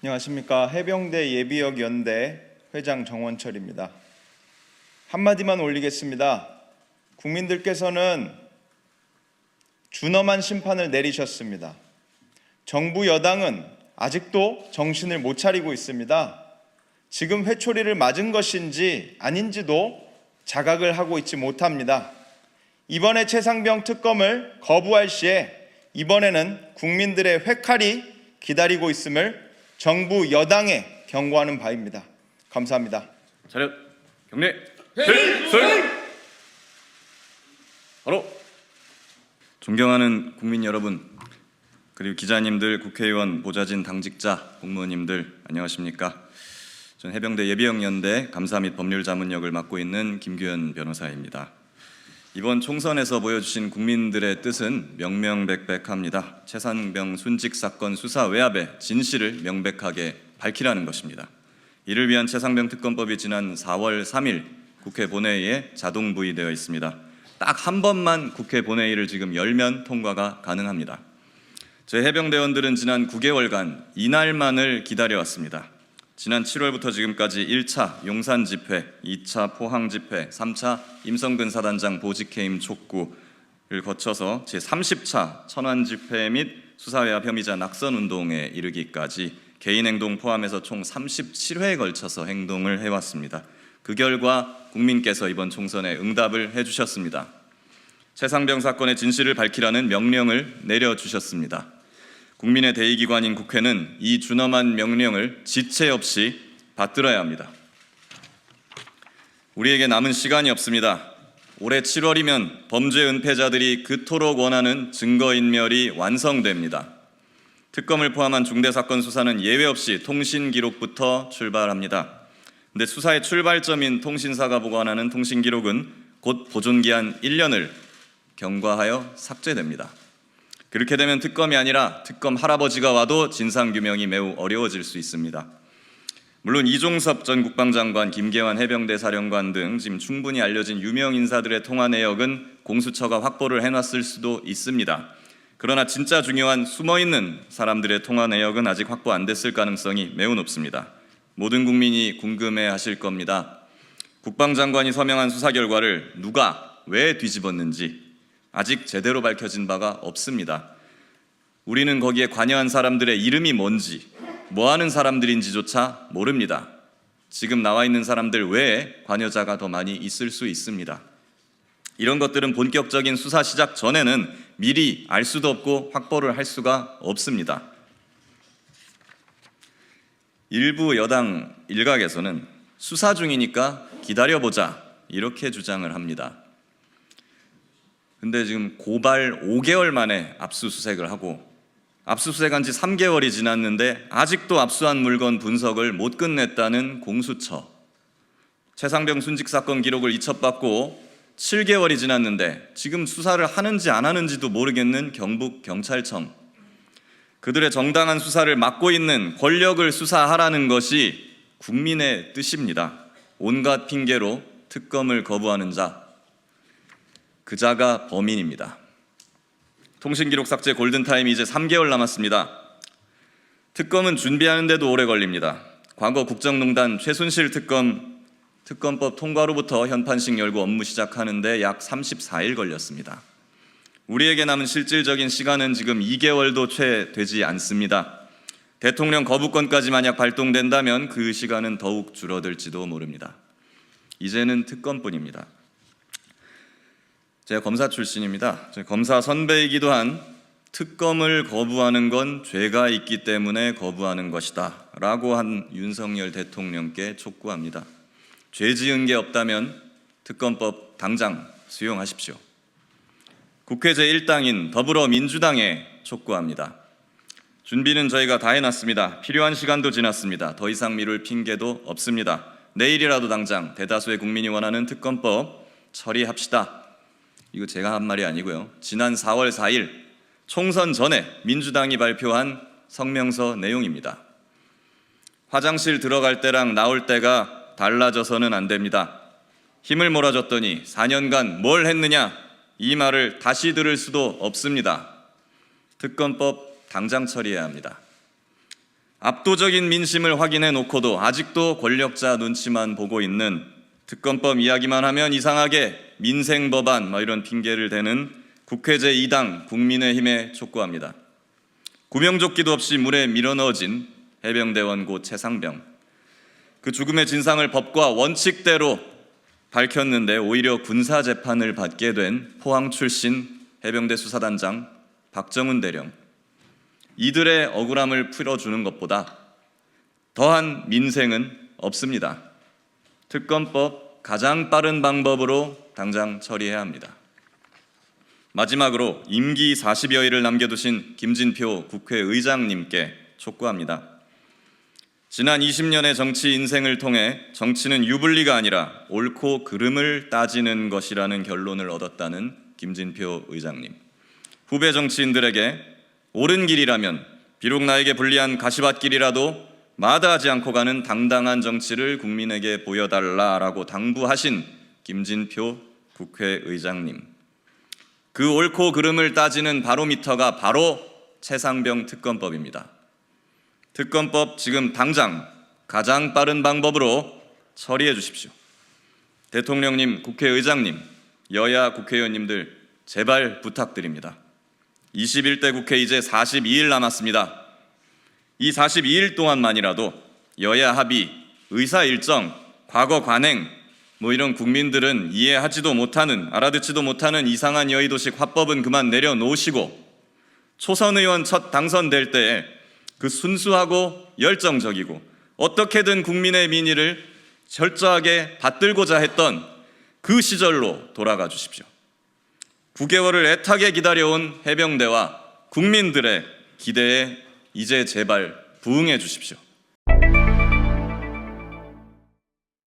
안녕하십니까. 해병대 예비역 연대 회장 정원철입니다. 한마디만 올리겠습니다. 국민들께서는 준엄한 심판을 내리셨습니다. 정부 여당은 아직도 정신을 못 차리고 있습니다. 지금 회초리를 맞은 것인지 아닌지도 자각을 하고 있지 못합니다. 이번에 최상병 특검을 거부할 시에 이번에는 국민들의 회칼이 기다리고 있음을 정부 여당에 경고하는 바입니다. 감사합니다. 차렷, 경례, 필승! 바로 존경하는 국민 여러분, 그리고 기자님들, 국회의원, 보좌진, 당직자, 공무원님들 안녕하십니까? 전 해병대 예비역연대 감사 및 법률자문역을 맡고 있는 김규현 변호사입니다. 이번 총선에서 보여주신 국민들의 뜻은 명명백백합니다. 최상병 순직 사건 수사 외압의 진실을 명백하게 밝히라는 것입니다. 이를 위한 최상병 특검법이 지난 4월 3일 국회 본회의에 자동 부의되어 있습니다. 딱 한 번만 국회 본회의를 지금 열면 통과가 가능합니다. 저희 해병대원들은 지난 9개월간 이날만을 기다려왔습니다. 지난 7월부터 지금까지 1차 용산 집회, 2차 포항 집회, 3차 임성근 사단장 보직해임 촉구를 거쳐서 제30차 천안 집회 및 수사외압 혐의자 낙선운동에 이르기까지 개인 행동 포함해서 총 37회에 걸쳐서 행동을 해왔습니다. 그 결과 국민께서 이번 총선에 응답을 해주셨습니다. 최상병 사건의 진실을 밝히라는 명령을 내려주셨습니다. 국민의 대의기관인 국회는 이 준엄한 명령을 지체 없이 받들어야 합니다. 우리에게 남은 시간이 없습니다. 올해 7월이면 범죄 은폐자들이 그토록 원하는 증거인멸이 완성됩니다. 특검을 포함한 중대사건 수사는 예외 없이 통신기록부터 출발합니다. 근데 수사의 출발점인 통신사가 보관하는 통신기록은 곧 보존기한 1년을 경과하여 삭제됩니다. 그렇게 되면 특검이 아니라 특검 할아버지가 와도 진상규명이 매우 어려워질 수 있습니다. 물론 이종섭 전 국방장관, 김계환 해병대 사령관 등 지금 충분히 알려진 유명 인사들의 통화 내역은 공수처가 확보를 해놨을 수도 있습니다. 그러나 진짜 중요한 숨어있는 사람들의 통화 내역은 아직 확보 안 됐을 가능성이 매우 높습니다. 모든 국민이 궁금해하실 겁니다. 국방장관이 서명한 수사 결과를 누가 왜 뒤집었는지 아직 제대로 밝혀진 바가 없습니다. 우리는 거기에 관여한 사람들의 이름이 뭔지, 뭐하는 사람들인지조차 모릅니다. 지금 나와 있는 사람들 외에 관여자가 더 많이 있을 수 있습니다. 이런 것들은 본격적인 수사 시작 전에는 미리 알 수도 없고 확보를 할 수가 없습니다. 일부 여당 일각에서는 수사 중이니까 기다려보자 이렇게 주장을 합니다. 근데 지금 고발 5개월 만에 압수수색을 하고 압수수색한 지 3개월이 지났는데 아직도 압수한 물건 분석을 못 끝냈다는 공수처, 최상병 순직 사건 기록을 이첩받고 7개월이 지났는데 지금 수사를 하는지 안 하는지도 모르겠는 경북경찰청, 그들의 정당한 수사를 막고 있는 권력을 수사하라는 것이 국민의 뜻입니다. 온갖 핑계로 특검을 거부하는 자, 그 자가 범인입니다. 통신기록 삭제 골든타임이 이제 3개월 남았습니다. 특검은 준비하는데도 오래 걸립니다. 과거 국정농단 최순실 특검법 통과로부터 현판식 열고 업무 시작하는데 약 34일 걸렸습니다. 우리에게 남은 실질적인 시간은 지금 2개월도 채 되지 않습니다. 대통령 거부권까지 만약 발동된다면 그 시간은 더욱 줄어들지도 모릅니다. 이제는 특검뿐입니다. 제가 검사 출신입니다. 검사 선배이기도 한 특검을 거부하는 건 죄가 있기 때문에 거부하는 것이다 라고 한 윤석열 대통령께 촉구합니다. 죄 지은 게 없다면 특검법 당장 수용하십시오. 국회 제1당인 더불어민주당에 촉구합니다. 준비는 저희가 다 해놨습니다. 필요한 시간도 지났습니다. 더 이상 미룰 핑계도 없습니다. 내일이라도 당장 대다수의 국민이 원하는 특검법 처리합시다. 이거 제가 한 말이 아니고요. 지난 4월 4일 총선 전에 민주당이 발표한 성명서 내용입니다. 화장실 들어갈 때랑 나올 때가 달라져서는 안 됩니다. 힘을 몰아줬더니 4년간 뭘 했느냐, 이 말을 다시 들을 수도 없습니다. 특검법 당장 처리해야 합니다. 압도적인 민심을 확인해 놓고도 아직도 권력자 눈치만 보고 있는, 특검법 이야기만 하면 이상하게 민생법안 이런 핑계를 대는 국회 제2당 국민의힘에 촉구합니다. 구명조끼도 없이 물에 밀어넣어진 해병대원 고 최상병, 그 죽음의 진상을 법과 원칙대로 밝혔는데 오히려 군사재판을 받게 된 포항 출신 해병대 수사단장 박정훈 대령, 이들의 억울함을 풀어주는 것보다 더한 민생은 없습니다. 특검법 가장 빠른 방법으로 당장 처리해야 합니다. 마지막으로 임기 40여일을 남겨두신 김진표 국회의장님께 촉구합니다. 지난 20년의 정치 인생을 통해 정치는 유불리가 아니라 옳고 그름을 따지는 것이라는 결론을 얻었다는 김진표 의장님. 후배 정치인들에게 옳은 길이라면 비록 나에게 불리한 가시밭길이라도 마다하지 않고 가는 당당한 정치를 국민에게 보여달라라고 당부하신 김진표 국회의장님. 그 옳고 그름을 따지는 바로미터가 바로 최상병 특검법입니다. 특검법 지금 당장 가장 빠른 방법으로 처리해 주십시오. 대통령님, 국회의장님, 여야 국회의원님들 제발 부탁드립니다. 21대 국회 이제 42일 남았습니다. 이 42일 동안만이라도 여야 합의, 의사 일정, 과거 관행 이런 국민들은 이해하지도 못하는, 알아듣지도 못하는 이상한 여의도식 화법은 그만 내려놓으시고 초선 의원 첫 당선될 때에 그 순수하고 열정적이고 어떻게든 국민의 민의를 철저하게 받들고자 했던 그 시절로 돌아가 주십시오. 9개월을 애타게 기다려온 해병대와 국민들의 기대에 이제 제발 부응해 주십시오.